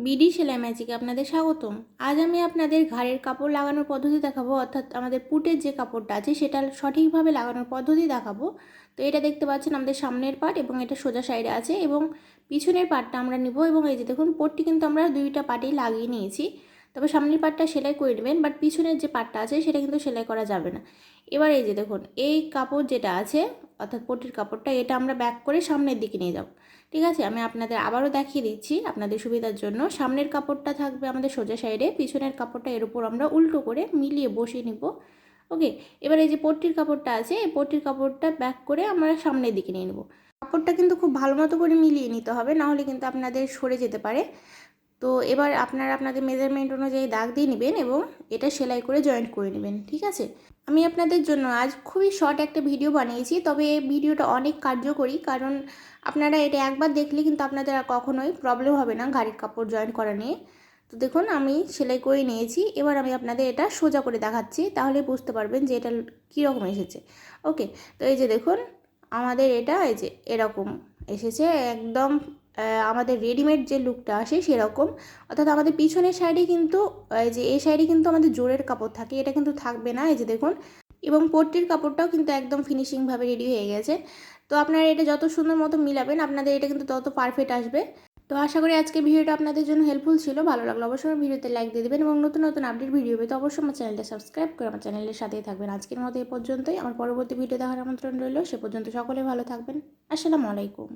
BD সেলাই ম্যাজিকে আপনাদের স্বাগতম। আজ আমি আপনাদের ঘাড়ের কাপড় লাগানোর পদ্ধতি দেখাবো, অর্থাৎ আমাদের পুটের যে কাপড়টা আছে সেটা সঠিকভাবে লাগানোর পদ্ধতি দেখাবো। তো এটা দেখতে পাচ্ছেন আমাদের সামনের পার্ট এবং এটা সোজা সাইডে আছে এবং পিছনের পার্টটা আমরা নিব। এবং এই যে দেখুন পট্টি কিন্তু আমরা দুইটা পার্টেই লাগিয়ে নিয়েছি, তবে সামনের পার্টটা সেলাই করে নেবেন, বাট পিছনের যে পার্টটা আছে সেটা কিন্তু সেলাই করা যাবে না। এবার এই যে দেখুন এই কাপড় যেটা আছে অর্থাৎ পট্টির কাপড়টা, এটা আমরা ব্যাক করে সামনের দিকে নিয়ে যাব। ঠিক আছে, আমি আপনাদের আবারও দেখিয়ে দিচ্ছি আপনাদের সুবিধার জন্য। সামনের কাপড়টা থাকবে আমাদের সোজা সাইডে, পিছনের কাপড়টা এর উপর আমরা উল্টো করে মিলিয়ে বসিয়ে নিব। ওকে, এবার এই যে পট্টির কাপড়টা আছে এই পট্টির কাপড়টা ব্যাক করে আমরা সামনের দিকে নিয়ে নেব। কাপড়টা কিন্তু খুব ভালো মতো করে মিলিয়ে নিতে হবে, নাহলে কিন্তু আপনাদের সরে যেতে পারে। তো এবার আপনারা আপনাদের মেজারমেন্ট অনুযায়ী দাগ দিয়ে নেবেন এবং এটা সেলাই করে জয়েন্ট করে নেবেন। ঠিক আছে, আমি আপনাদের জন্য আজ খুবই শর্ট একটা ভিডিও বানিয়েছি, তবে এই ভিডিওটা অনেক কার্যকরী, কারণ আপনারা এটা একবার দেখলে কিন্তু আপনাদের আর কখনোই প্রবলেম হবে না ঘাড়ির কাপড় জয়েন করা নিয়ে। তো দেখুন আমি সেলাই করে নিয়েছি, এবার আমি আপনাদের এটা সোজা করে দেখাচ্ছি, তাহলে বুঝতে পারবেন যে এটা কীরকম এসেছে। ওকে, তো এই যে দেখুন আমাদের এটা এই যে এরকম এসেছে, একদম আমাদের রেডিমেড যে লুকটা আসে সেরকম। অর্থাৎ আমাদের পিছনের সাইডে কিন্তু এই যে এই সাইডে কিন্তু আমাদের জোরের কাপড় থাকে, এটা কিন্তু থাকবে না। এই যে দেখুন, এবং পট্টির কাপড়টাও কিন্তু একদম ফিনিশিংভাবে রেডি হয়ে গেছে। তো আপনারা এটা যত সুন্দর মতো মিলাবেন আপনাদের এটা কিন্তু তত পারফেক্ট আসবে। তো আশা করি আজকে ভিডিওটা আপনাদের জন্য হেল্পফুল ছিল। ভালো লাগলো অবশ্যই ভিডিওতে লাইক দিয়ে দেবেন এবং নতুন নতুন আপডেট ভিডিও পেতে অবশ্যই আমার চ্যানেলটা সাবস্ক্রাইব করে আমার চ্যানেলের সাথেই থাকবেন। আজকের মতো এই পর্যন্তই, আমার পরবর্তী ভিডিও দেখার আমন্ত্রণ রইল। সে পর্যন্ত সকলে ভালো থাকবেন। আসসালামু আলাইকুম।